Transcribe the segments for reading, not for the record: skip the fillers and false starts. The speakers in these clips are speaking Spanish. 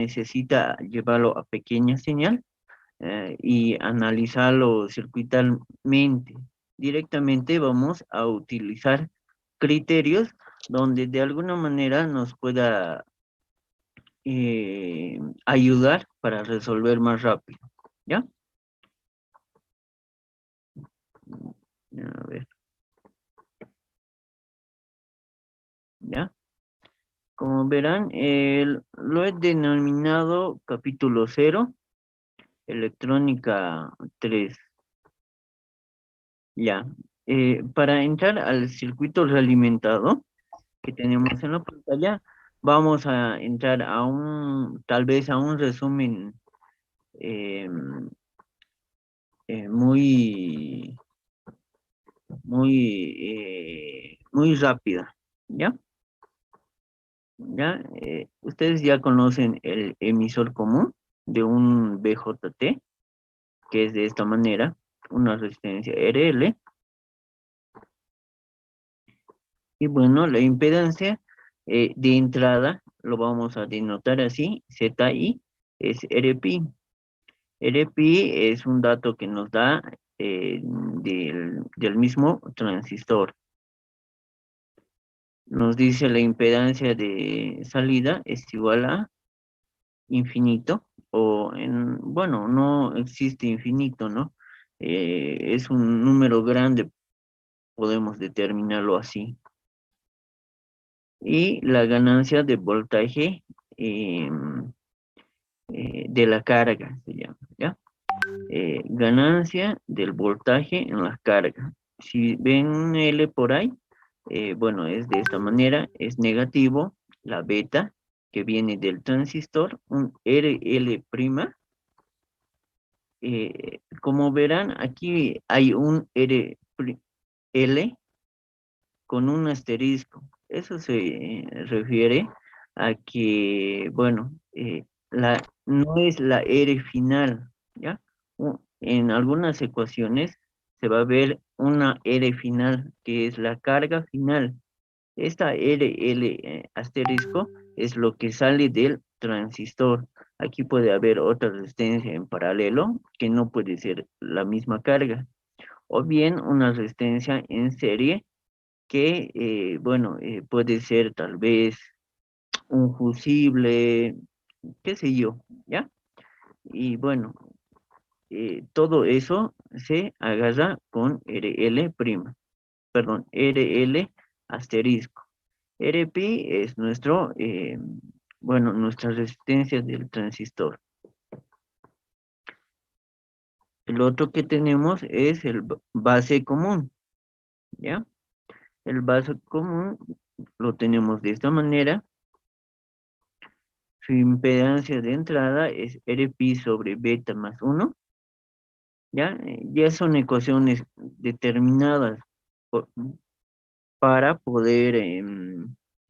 necesita llevarlo a pequeña señal y analizarlo circuitalmente. Directamente vamos a utilizar criterios donde de alguna manera nos pueda ayudar para resolver más rápido. ¿Ya? A ver, ¿ya? Como verán, lo he denominado capítulo 0, electrónica 3. Ya. Para entrar al circuito realimentado que tenemos en la pantalla, vamos a entrar a tal vez a un resumen eh, muy, muy rápida, ¿ya? ¿Ya? Ustedes ya conocen el emisor común de un BJT, que es de esta manera, una resistencia RL, y bueno, la impedancia de entrada, lo vamos a denotar así, ZI, es RPI. RPI es un dato que nos da del mismo transistor. Nos dice la impedancia de salida es igual a infinito, bueno, no existe infinito, ¿no? Es un número grande, podemos determinarlo así. Y la ganancia de voltaje de la carga, se llama, ¿ya? Ganancia del voltaje en la carga. Si ven L por ahí, bueno, es de esta manera, es negativo, la beta, que viene del transistor, un RL'. Como verán, aquí hay un RL con un asterisco. Eso se refiere a que, bueno, no es la R final, ¿ya? En algunas ecuaciones se va a ver una R final, que es la carga final. Esta RL asterisco es lo que sale del transistor. Aquí puede haber otra resistencia en paralelo que no puede ser la misma carga. O bien una resistencia en serie que, bueno, puede ser tal vez un fusible, qué sé yo, ¿ya? Y bueno, todo eso se agarra con RL', perdón, RL asterisco. RPI es bueno, nuestra resistencia del transistor. El otro que tenemos es el base común, ¿ya? El base común lo tenemos de esta manera. Su impedancia de entrada es RPI sobre beta más 1, ¿ya? Ya son ecuaciones determinadas por- para poder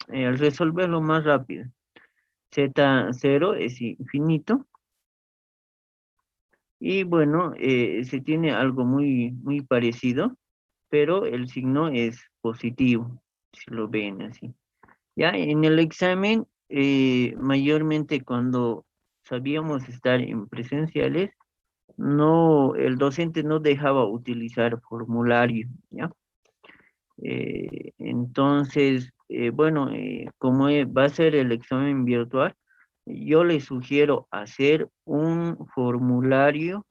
resolverlo más rápido. Z0 es infinito. Y bueno, se tiene algo muy, muy parecido, pero el signo es positivo, si lo ven así. Ya en el examen, mayormente cuando sabíamos estar en presenciales, no, el docente no dejaba utilizar formulario, ¿ya? Entonces, bueno, como va a ser el examen virtual, yo les sugiero hacer un formulario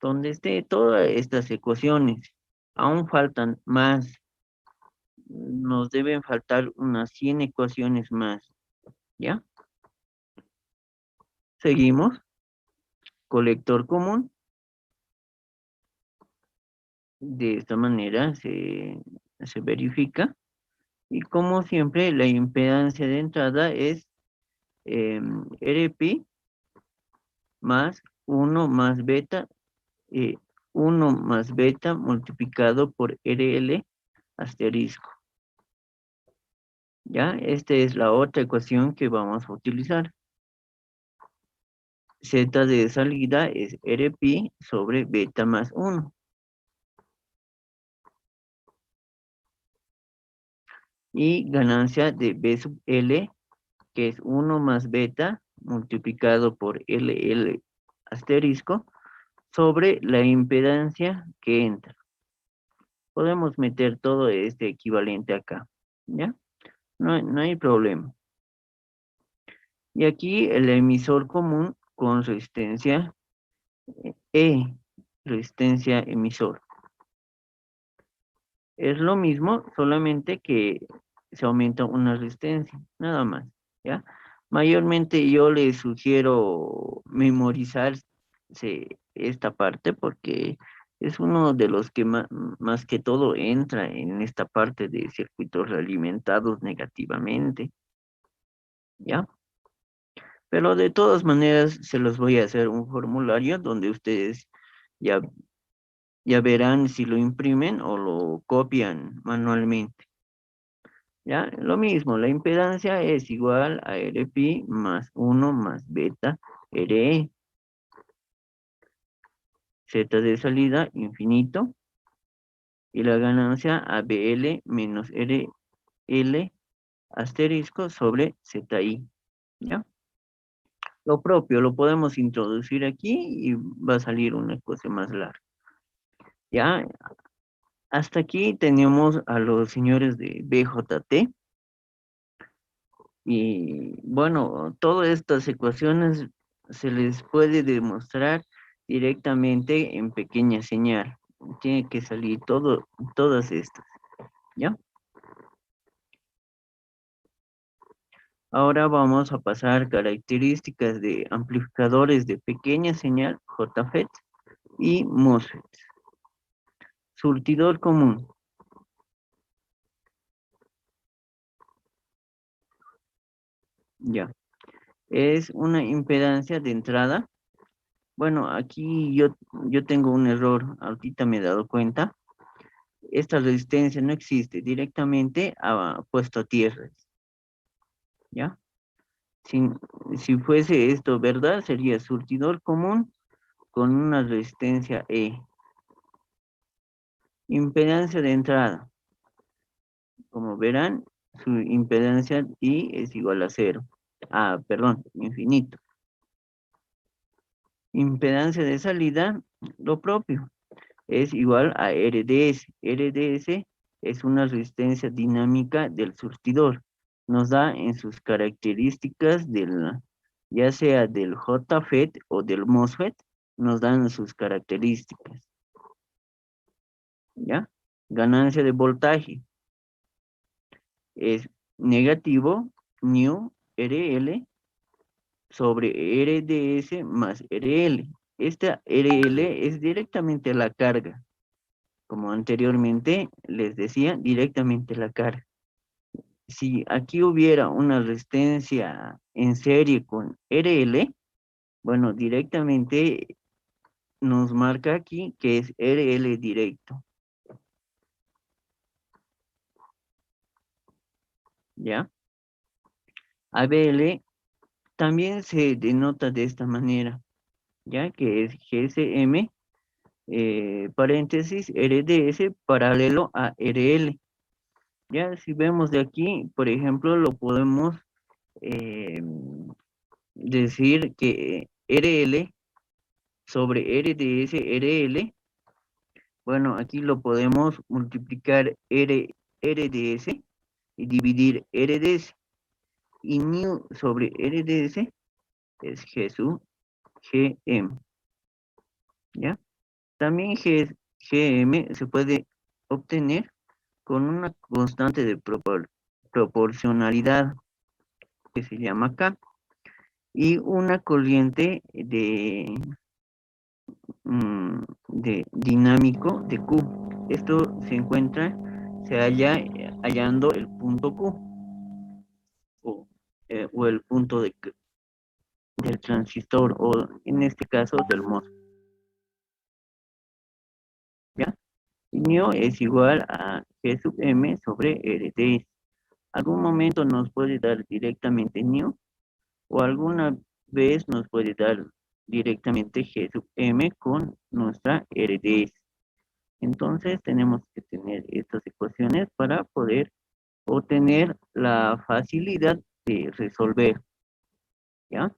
donde esté todas estas ecuaciones. Aún faltan más, nos deben faltar unas 100 ecuaciones más, ¿ya? Seguimos, colector común, de esta manera se verifica, y como siempre la impedancia de entrada es RP más 1 más beta, eh, 1 más beta multiplicado por RL asterisco. ¿Ya? Esta es la otra ecuación que vamos a utilizar. Z de salida es RPi sobre beta más 1. Y ganancia de B sub L, que es 1 más beta multiplicado por LL asterisco sobre la impedancia que entra. Podemos meter todo este equivalente acá, ¿ya? No hay problema. Y aquí el emisor común con resistencia E, resistencia emisor. Es lo mismo, solamente que se aumenta una resistencia, nada más, ¿ya? Mayormente yo les sugiero memorizar esta parte porque es uno de los que más que todo entra en esta parte de circuitos realimentados negativamente, ¿ya? Pero de todas maneras se los voy a hacer un formulario donde ustedes ya, ya verán si lo imprimen o lo copian manualmente. ¿Ya? Lo mismo, la impedancia es igual a Rpi más 1 más beta Re. Z de salida infinito. Y la ganancia ABL menos RL asterisco sobre ZI. ¿Ya? Lo propio lo podemos introducir aquí y va a salir una cosa más larga. ¿Ya? Hasta aquí tenemos a los señores de BJT. Y bueno, todas estas ecuaciones se les puede demostrar directamente en pequeña señal. Tiene que salir todas estas, ¿ya? Ahora vamos a pasar características de amplificadores de pequeña señal, JFET y MOSFET. Surtidor común. Ya. Es una impedancia de entrada. Bueno, aquí yo tengo un error, ahorita me he dado cuenta. Esta resistencia no existe, directamente puesto a tierra, ¿ya? Si, si fuese esto verdad, sería surtidor común con una resistencia E. Impedancia de entrada. Como verán, su impedancia I es igual a 0. Ah, perdón, infinito. Impedancia de salida, lo propio. Es igual a RDS. RDS es una resistencia dinámica del surtidor. Nos da en sus características ya sea del JFET o del MOSFET, nos dan sus características. ¿Ya? Ganancia de voltaje es negativo nu RL sobre RDS más RL. Esta RL es directamente la carga. Como anteriormente les decía, directamente la carga. Si aquí hubiera una resistencia en serie con RL, bueno, directamente nos marca aquí que es RL directo. ¿Ya? ABL también se denota de esta manera, ya que es GSM, paréntesis, RDS paralelo a RL. Ya si vemos de aquí, por ejemplo, lo podemos decir que RL sobre RDS RL, bueno, aquí lo podemos multiplicar RDS y dividir RDS. Y nu sobre RDS es G sub GM, ¿ya? También GM se puede obtener con una constante de proporcionalidad que se llama K y una corriente de dinámico de Q. Esto se halla hallando el punto Q o el punto del transistor o en este caso del MOSFET. ¿Ya? Nio es igual a G sub M sobre RT. Algún momento nos puede dar directamente Nio o alguna vez nos puede dar directamente G sub M con nuestra RDS. Entonces tenemos que tener estas ecuaciones para poder obtener la facilidad de resolver, ¿ya?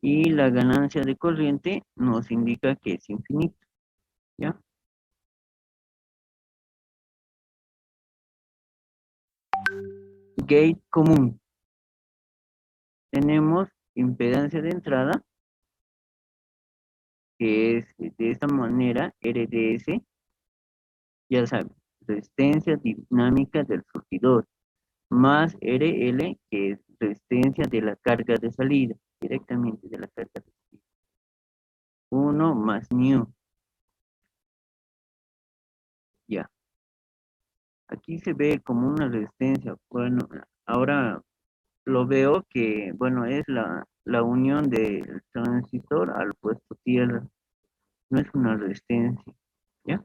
Y la ganancia de corriente nos indica que es infinito, ¿ya? Gate común. Tenemos impedancia de entrada, que es de esta manera, RDS, ya saben, resistencia dinámica del surtidor, más RL, que es resistencia de la carga de salida, directamente de la carga de salida. 1 más nu, ya. Aquí se ve como una resistencia. Bueno, ahora lo veo que, bueno, es la unión del transistor al puesto tierra. No es una resistencia, ¿ya?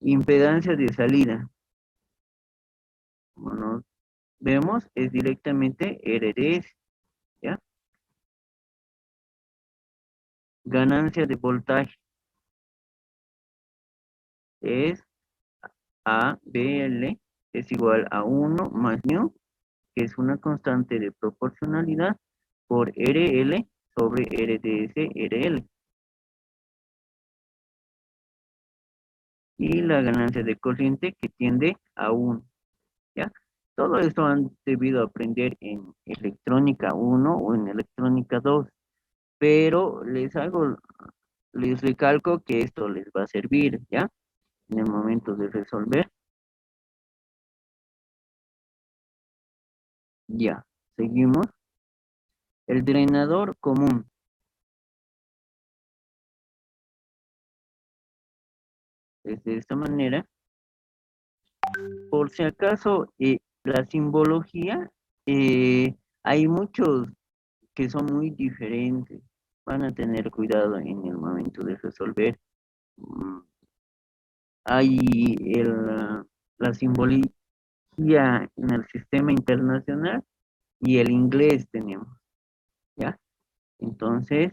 Impedancia de salida. Como vemos, es directamente RDS, ¿ya? Ganancia de voltaje es ABL, es igual a 1 más nu, que es una constante de proporcionalidad, por RL sobre RDS RL. Y la ganancia de corriente que tiende a 1, ¿ya? Todo esto han debido aprender en electrónica 1 o en electrónica 2, pero les recalco que esto les va a servir, ¿ya? En el momento de resolver, ya. Seguimos. El drenador común es de esta manera. Por si acaso, la simbología, hay muchos que son muy diferentes. Van a tener cuidado en el momento de resolver. Mm, Hay la simbología en el sistema internacional y el inglés tenemos, ¿ya? Entonces,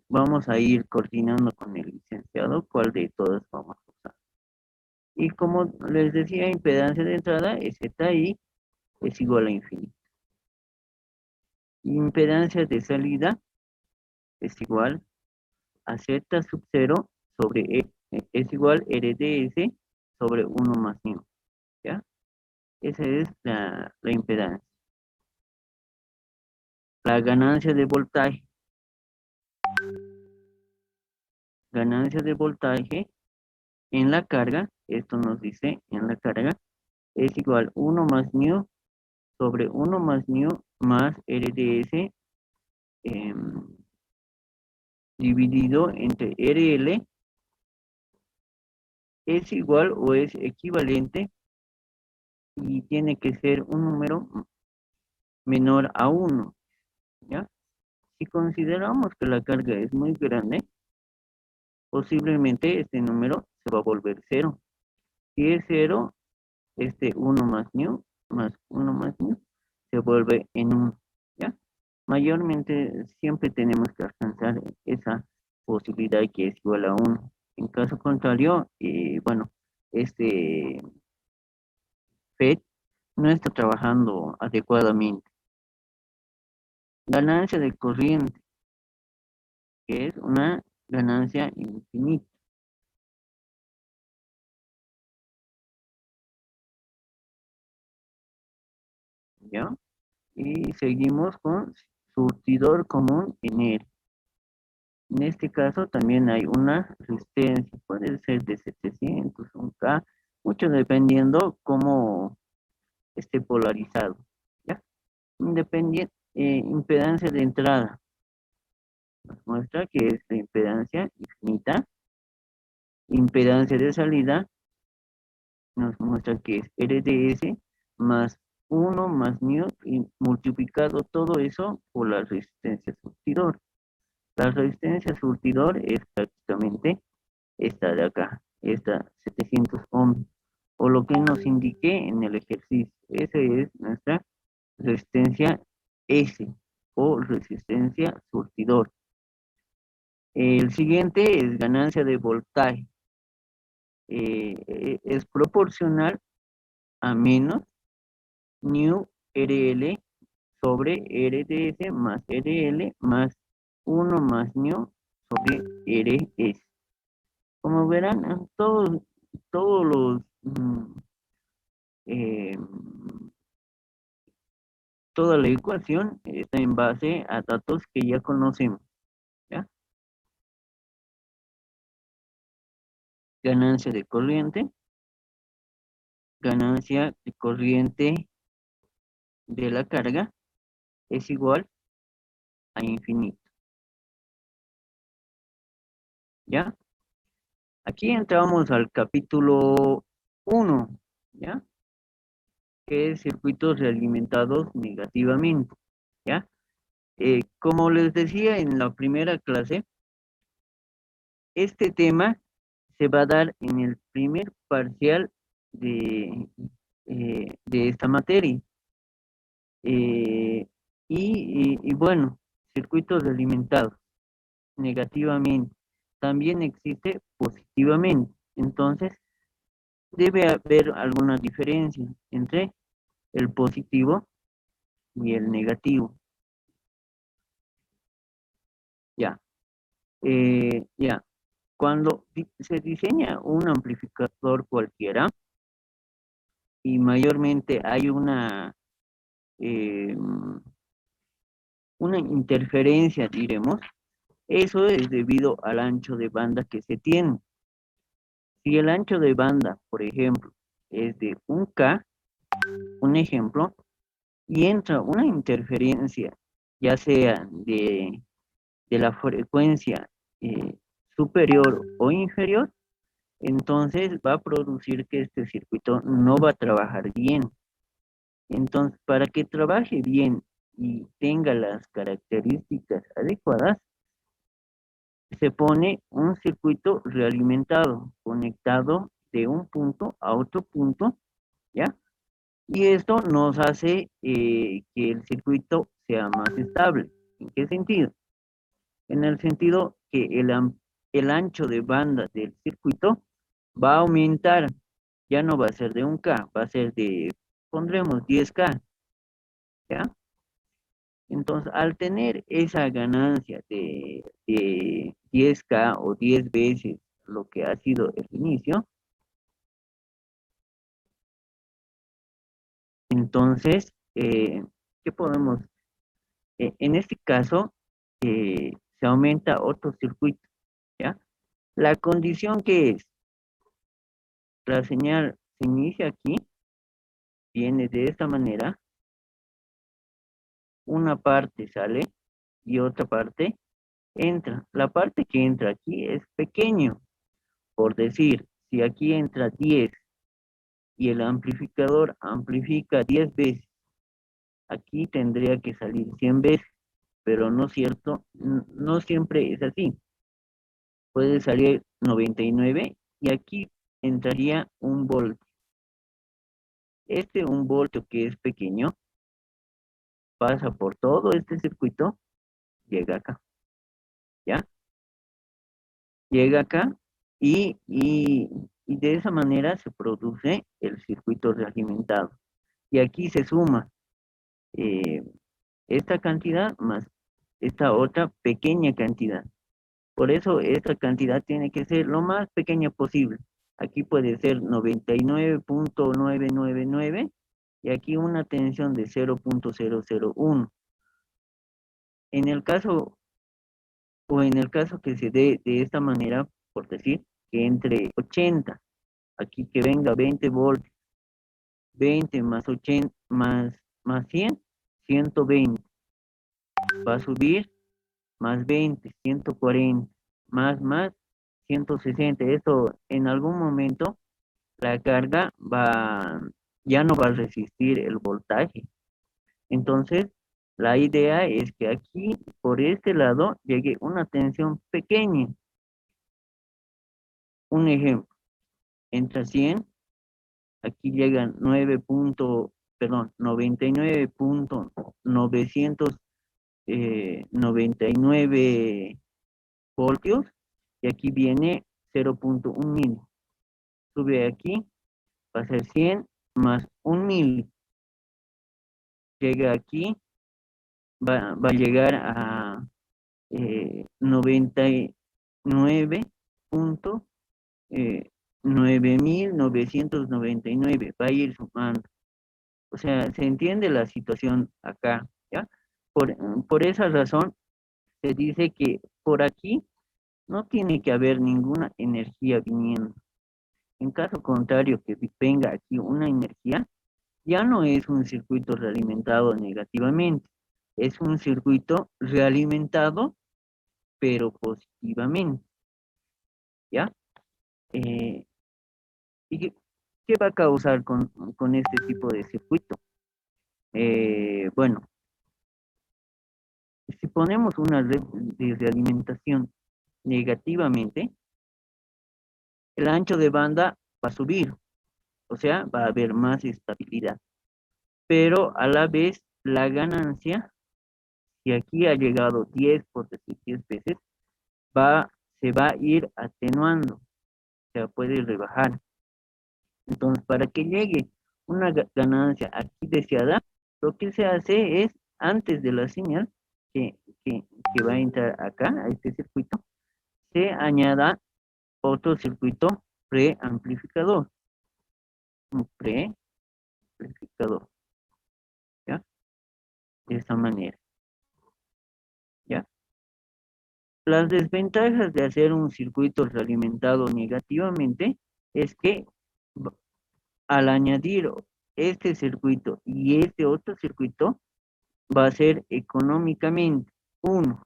vamos a ir coordinando con el licenciado cuál de todas vamos a usar. Y como les decía, impedancia de entrada, ZI, es igual a infinito. Impedancia de salida es igual a Z sub 0 sobre es igual RDS sobre 1 más nu, ¿ya? Esa es la impedancia. La ganancia de voltaje. Ganancia de voltaje en la carga, esto nos dice en la carga, es igual 1 más nu sobre 1 más nu más RDS dividido entre RL es igual o es equivalente y tiene que ser un número menor a 1, ¿ya? Si consideramos que la carga es muy grande, posiblemente este número se va a volver 0. Si es 0, este 1 más nu más 1 más nu se vuelve en 1, ¿ya? Mayormente siempre tenemos que alcanzar esa posibilidad que es igual a 1. En caso contrario, bueno, este FET no está trabajando adecuadamente. Ganancia de corriente, que es una ganancia infinita, ¿ya? Y seguimos con surtidor común en él. En este caso también hay una resistencia, puede ser de 700, un K, mucho dependiendo cómo esté polarizado, ¿ya? Independiente, impedancia de entrada, nos muestra que es la impedancia infinita. Impedancia de salida nos muestra que es RDS más 1 más nu y multiplicado todo eso por la resistencia surtidor. La resistencia surtidor es prácticamente esta de acá, esta 700 ohms, o lo que nos indique en el ejercicio. Esa es nuestra resistencia S o resistencia surtidor. El siguiente es ganancia de voltaje. Es proporcional a menos nu RL sobre RDS más RL más 1 más mu sobre RS. Como verán, todos los eh, toda la ecuación está en base a datos que ya conocemos, ¿ya? Ganancia de corriente de la carga es igual a infinito, ¿ya? Aquí entramos al capítulo 1, ¿ya? Que es circuitos realimentados negativamente, ¿ya? Como les decía en la primera clase, este tema se va a dar en el primer parcial de esta materia. Y bueno, circuitos realimentados negativamente también existe positivamente. Entonces, debe haber alguna diferencia entre el positivo y el negativo. Ya, ya. Cuando se diseña un amplificador cualquiera y mayormente hay eh, una interferencia, diremos, eso es debido al ancho de banda que se tiene. Si el ancho de banda, por ejemplo, es de 1K, un ejemplo, y entra una interferencia, ya sea de la frecuencia eh, superior o inferior, entonces va a producir que este circuito no va a trabajar bien. Entonces, para que trabaje bien y tenga las características adecuadas, se pone un circuito realimentado, conectado de un punto a otro punto, ¿ya? Y esto nos hace que el circuito sea más estable. ¿En qué sentido? En el sentido que el ancho de banda del circuito va a aumentar, ya no va a ser de 1K, va a ser de, pondremos 10K, ¿ya? Entonces, al tener esa ganancia de 10K o 10 veces lo que ha sido el inicio, entonces, ¿qué podemos? En este caso, se aumenta otro circuito, ¿ya? La condición que es, la señal se inicia aquí, viene de esta manera, una parte sale y otra parte entra. La parte que entra aquí es pequeño, por decir, si aquí entra 10 y el amplificador amplifica 10 veces, aquí tendría que salir 100 veces, pero no es cierto, no siempre es así. Puede salir 99 y aquí entraría un voltio. Un voltio que es pequeño pasa por todo este circuito, llega acá, ¿ya? Llega acá y de esa manera se produce el circuito realimentado. Y aquí se suma eh, esta cantidad más esta otra pequeña cantidad. Por eso esta cantidad tiene que ser lo más pequeña posible. Aquí puede ser 99.999 y aquí una tensión de 0.001. En el caso en el caso que se dé de esta manera, por decir, que entre 80, aquí que venga 20 voltios, 20 más 80 más 100, 120. Va a subir más 20, 140, más 160. Esto en algún momento la carga ya no va a resistir el voltaje. Entonces, la idea es que aquí, por este lado, llegue una tensión pequeña. Un ejemplo, entra 100, aquí llegan 99.999 voltios y aquí viene 0.1 mil. Sube aquí, va a ser 100 más 1 mil. Llega aquí va a llegar a 99.999, va a ir sumando. O sea, se entiende la situación acá, ¿ya? Por esa razón se dice que por aquí no tiene que haber ninguna energía viniendo. En caso contrario, que venga aquí una energía, ya no es un circuito realimentado negativamente, es un circuito realimentado, pero positivamente, ¿ya? Eh, ¿Y qué va a causar con este tipo de circuito? Bueno, si ponemos una red de realimentación negativamente, el ancho de banda va a subir, o sea, va a haber más estabilidad, pero a la vez la ganancia, si aquí ha llegado 10 por decir 10 veces, se va a ir atenuando, o sea, puede rebajar. Entonces, para que llegue una ganancia aquí deseada, lo que se hace es, antes de la señal que, que, que va a entrar acá, a este circuito, se añada otro circuito preamplificador, un preamplificador, ¿ya? De esta manera, ¿ya? Las desventajas de hacer un circuito realimentado negativamente es que al añadir este circuito y este otro circuito, va a ser económicamente, uno.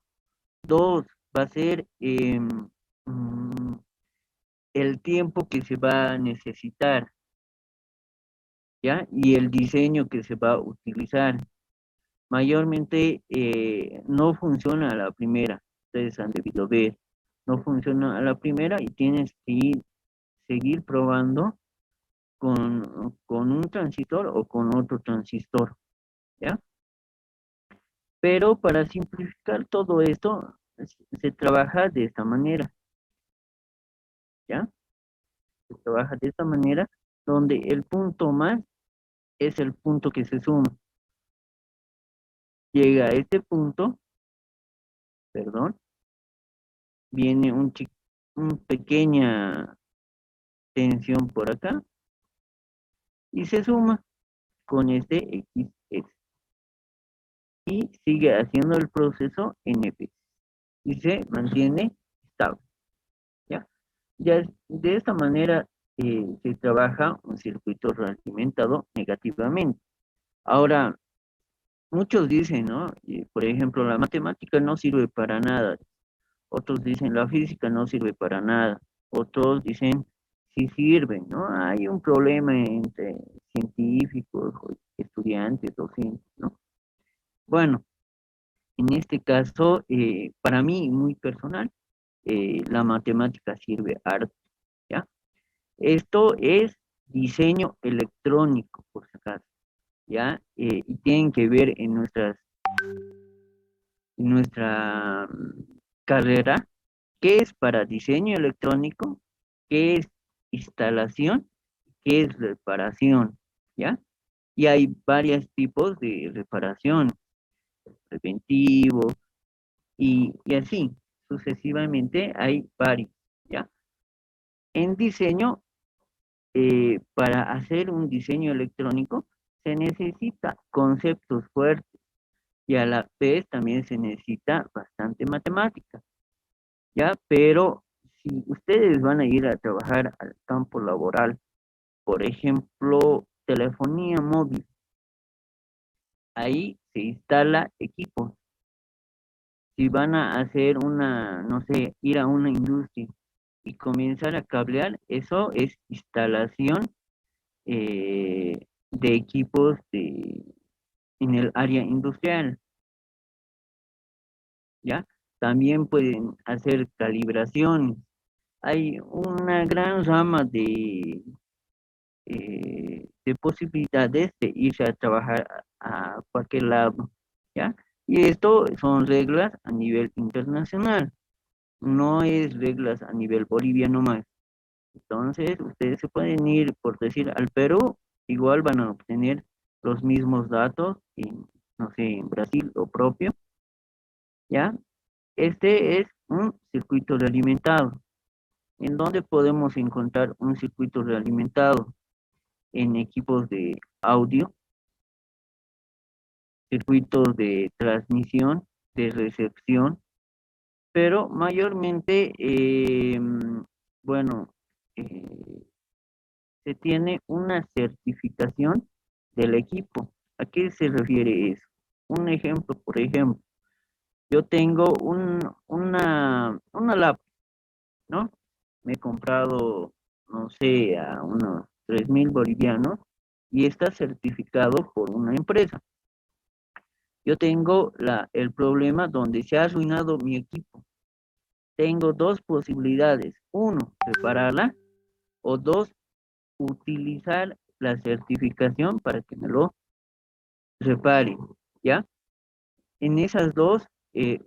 Dos, va a ser mm, el tiempo que se va a necesitar, ¿ya? Y el diseño que se va a utilizar. Mayormente no funciona a la primera, ustedes han debido ver, no funciona a la primera y tienes que seguir probando con un transistor o con otro transistor, ¿ya? Pero para simplificar todo esto, se trabaja de esta manera, ¿ya? Se trabaja de esta manera, donde el punto más es el punto que se suma. Llega a este punto, perdón, viene un pequeña tensión por acá y se suma con este XS y sigue haciendo el proceso NP y se mantiene estable, ¿ya? De esta manera se trabaja un circuito realimentado negativamente. Ahora, muchos dicen, ¿no? Por ejemplo, la matemática no sirve para nada. Otros dicen, la física no sirve para nada. Otros dicen, sí sirve, ¿no? Hay un problema entre científicos, estudiantes, docentes, ¿no? Bueno, en este caso, para mí, muy personal, la matemática sirve harto, ¿ya? Esto es diseño electrónico, por si acaso, ¿ya? Y tienen que ver en nuestra carrera qué es para diseño electrónico, qué es instalación, qué es reparación, ¿ya? Y hay varios tipos de reparación, preventivo, y así, sucesivamente hay varios, ¿ya? En diseño, para hacer un diseño electrónico, se necesita conceptos fuertes y a la vez también se necesita bastante matemática, ¿ya? Pero si ustedes van a ir a trabajar al campo laboral, por ejemplo, telefonía móvil, ahí se instala equipo. Si van a hacer una, no sé, ir a una industria y comenzar a cablear, eso es instalación de equipos en el área industrial, ¿ya? También pueden hacer calibraciones. Hay una gran rama de posibilidades de irse a trabajar a cualquier lado, ¿ya? Y esto son reglas a nivel internacional, no es reglas a nivel boliviano más. Entonces, ustedes se pueden ir, por decir, al Perú, igual van a obtener los mismos datos no sé, en Brasil o propio, ¿ya? Este es un circuito realimentado. ¿En dónde podemos encontrar un circuito realimentado? En equipos de audio, circuitos de transmisión, de recepción, pero mayormente, bueno, eh, se tiene una certificación del equipo. ¿A qué se refiere eso? Un ejemplo, por ejemplo, yo tengo una laptop, ¿no? Me he comprado, no sé, a unos 3.000 bolivianos y está certificado por una empresa. Yo tengo el problema donde se ha arruinado mi equipo. Tengo dos posibilidades. Uno, repararla o dos, utilizar la certificación para que me lo reparen, ¿ya? En esas dos, eh,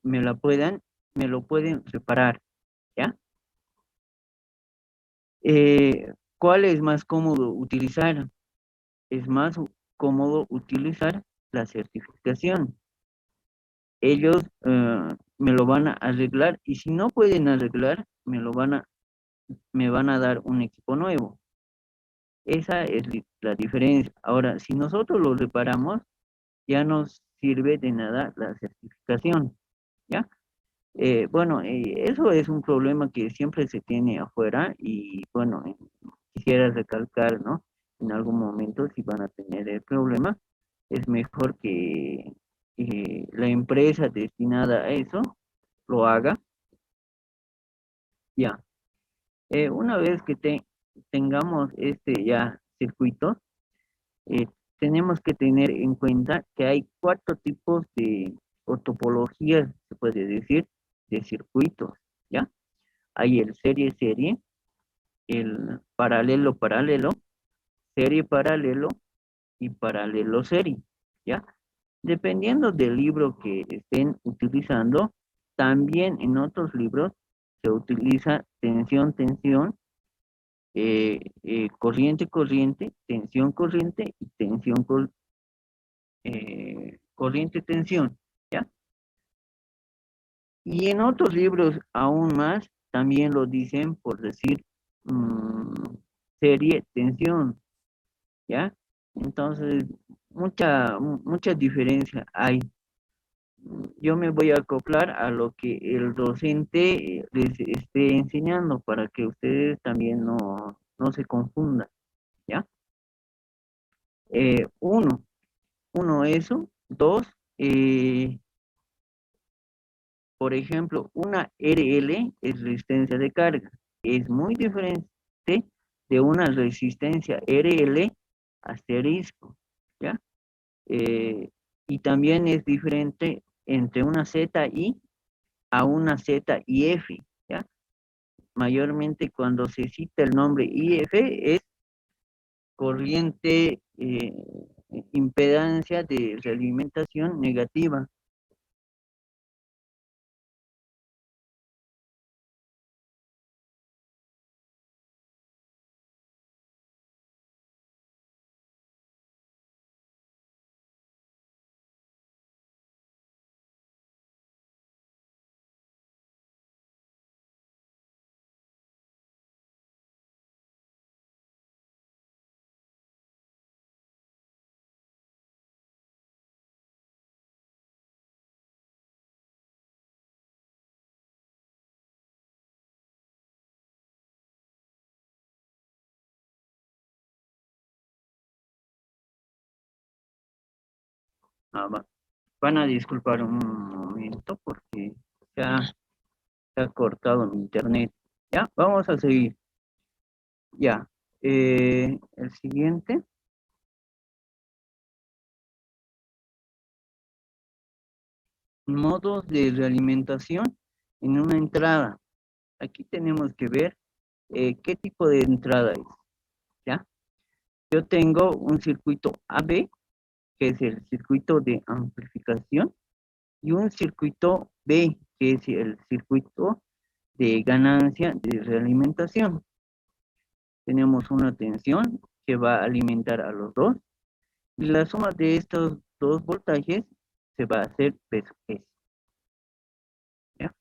me lo pueden reparar, ¿ya? ¿Cuál es más cómodo utilizar? Es más cómodo utilizar la certificación. Ellos me lo van a arreglar y si no pueden arreglar, me van a dar un equipo nuevo. Esa es la diferencia. Ahora, si nosotros lo reparamos, ya nos sirve de nada la certificación, ¿ya? Bueno, eso es un problema que siempre se tiene afuera y bueno, quisiera recalcar, ¿no? En algún momento si van a tener el problema, es mejor que la empresa destinada a eso lo haga, ya. Una vez que tengamos este ya circuito, eh, tenemos que tener en cuenta que hay cuatro tipos o topologías, se puede decir, de circuitos, ¿ya? Hay el serie-serie, el paralelo-paralelo, serie-paralelo y paralelo-serie, ¿ya? Dependiendo del libro que estén utilizando, también en otros libros se utiliza tensión-tensión, corriente-corriente, tensión-corriente y corriente-tensión, ¿ya? Y en otros libros aún más, también lo dicen por decir serie-tensión, ¿ya? Entonces, mucha diferencia hay. Yo me voy a acoplar a lo que el docente les esté enseñando para que ustedes también no se confundan, ¿ya? Uno, eso. Dos, por ejemplo, una RL es resistencia de carga. Es muy diferente de una resistencia RL asterisco, ¿ya? Eh, y también es diferente entre una ZI a una ZIF, ¿ya? Mayormente cuando se cita el nombre IF es corriente, impedancia de realimentación negativa. Ah, van a disculpar un momento porque ya se ha cortado mi internet. Ya, vamos a seguir. Ya. El siguiente, modos de realimentación en una entrada. Aquí tenemos que ver qué tipo de entrada es, ¿ya? Yo tengo un circuito AB, que es el circuito de amplificación, y un circuito B, que es el circuito de ganancia de realimentación. tenemos una tensión que va a alimentar a los dos, y la suma de estos dos voltajes se va a hacer peso S. ¿Ya?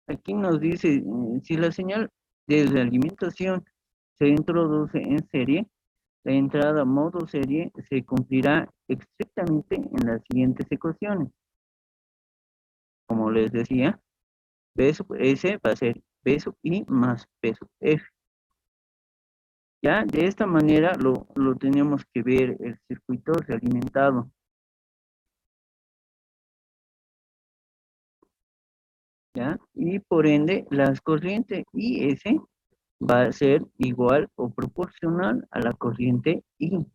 Aquí nos dice, si la señal de realimentación se introduce en serie, la entrada modo serie se cumplirá estrictamente en las siguientes ecuaciones. Como les decía, P sub S va a ser P sub I más P sub F. Ya, de esta manera lo tenemos que ver el circuito realimentado. ¿Ya? Y por ende, las corrientes IS va a ser igual o proporcional a la corriente I.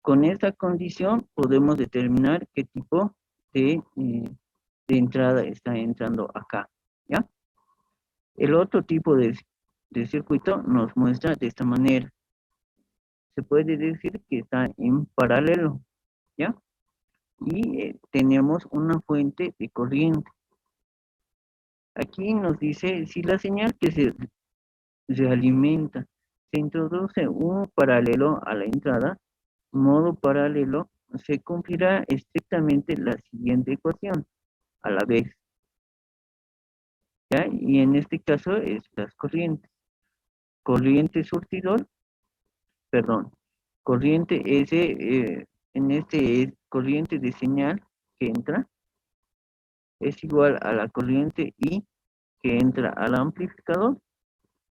Con esta condición podemos determinar qué tipo de entrada está entrando acá. ¿Ya? El otro tipo de circuito nos muestra de esta manera. Se puede decir que está en paralelo. ¿Ya? Y tenemos una fuente de corriente. Aquí nos dice, si la señal que se alimenta se introduce un paralelo a la entrada, modo paralelo, se cumplirá estrictamente la siguiente ecuación a la vez. ¿Ya? Y en este caso es las corrientes. Corriente surtidor, perdón, corriente S, en este es corriente de señal que entra, es igual a la corriente I que entra al amplificador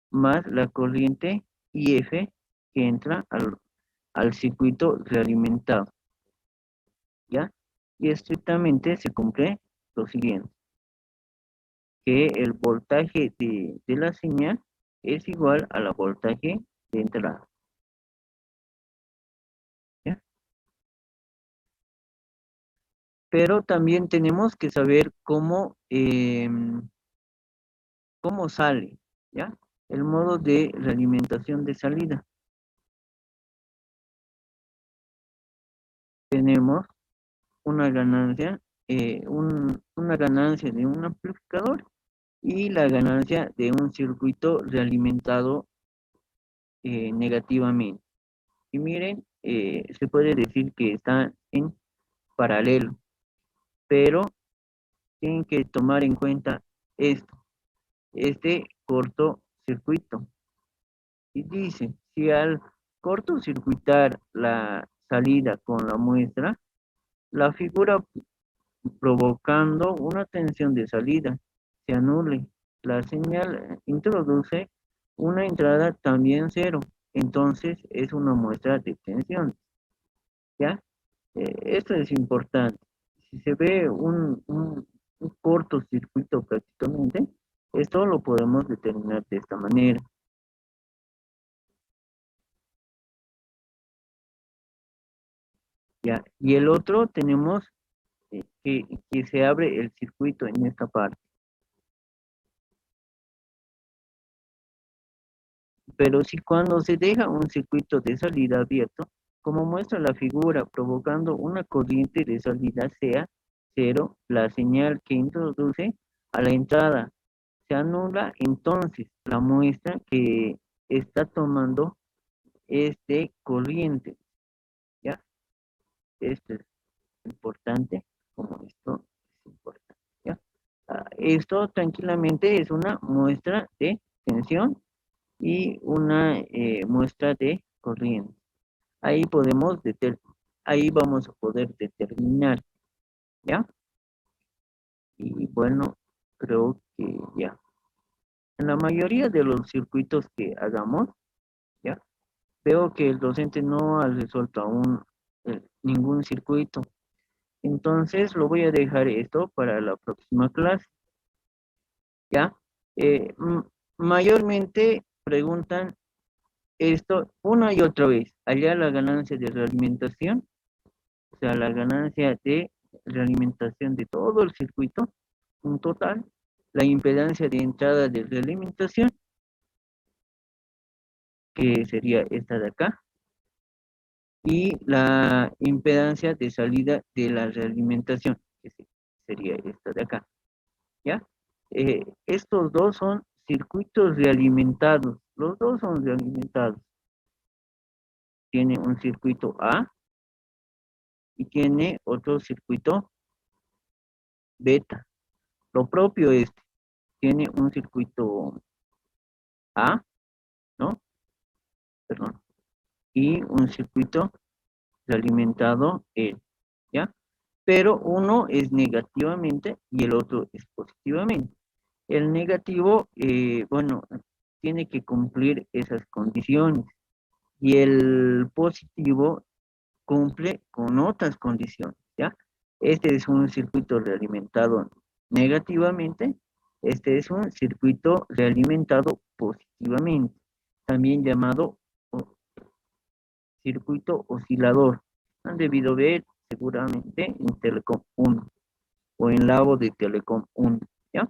más la corriente IF que entra al circuito realimentado, ¿ya? Y estrictamente se cumple lo siguiente, que el voltaje de la señal es igual a la voltaje de entrada, ¿ya? Pero también tenemos que saber cómo sale, ¿ya? El modo de realimentación de salida. Tenemos una ganancia, una ganancia de un amplificador y la ganancia de un circuito realimentado negativamente. Y miren, se puede decir que están en paralelo, pero tienen que tomar en cuenta esto, este cortocircuito. Y dice, si al cortocircuitar la salida con la muestra, la figura provocando una tensión de salida se anule. La señal introduce una entrada también cero, entonces es una muestra de tensión, ¿ya? Esto es importante. Si se ve un cortocircuito prácticamente, esto lo podemos determinar de esta manera, ¿ya? Y el otro tenemos que se abre el circuito en esta parte. Pero si cuando se deja un circuito de salida abierto, como muestra la figura, provocando una corriente de salida sea cero, la señal que introduce a la entrada se anula, entonces la muestra que está tomando es de corriente, ¿ya? Esto es importante, como esto es importante, ¿ya? Esto tranquilamente es una muestra de tensión y una muestra de corriente. Ahí ahí vamos a poder determinar, ¿ya? Y bueno, creo que ya. En la mayoría de los circuitos que hagamos, ¿ya? Veo que el docente no ha resuelto aún ningún circuito. Entonces lo voy a dejar esto para la próxima clase, ¿ya? Mayormente preguntan esto una y otra vez. Allá la ganancia de realimentación, o sea, la ganancia de realimentación de todo el circuito, un total, la impedancia de entrada de realimentación, que sería esta de acá, y la impedancia de salida de la realimentación, que sería esta de acá, ¿ya? Estos dos son circuitos realimentados, Los dos son realimentados. Tiene un circuito A y tiene otro circuito beta. Lo propio tiene un circuito A, ¿no? Perdón. Y un circuito realimentado L, ¿ya? Pero uno es negativamente y el otro es positivamente. El negativo, bueno, tiene que cumplir esas condiciones y el positivo cumple con otras condiciones, ¿ya? Este es un circuito realimentado negativamente, este es un circuito realimentado positivamente, también llamado circuito oscilador. Han debido ver seguramente en Telecom 1 o en Labo de Telecom 1, ¿ya?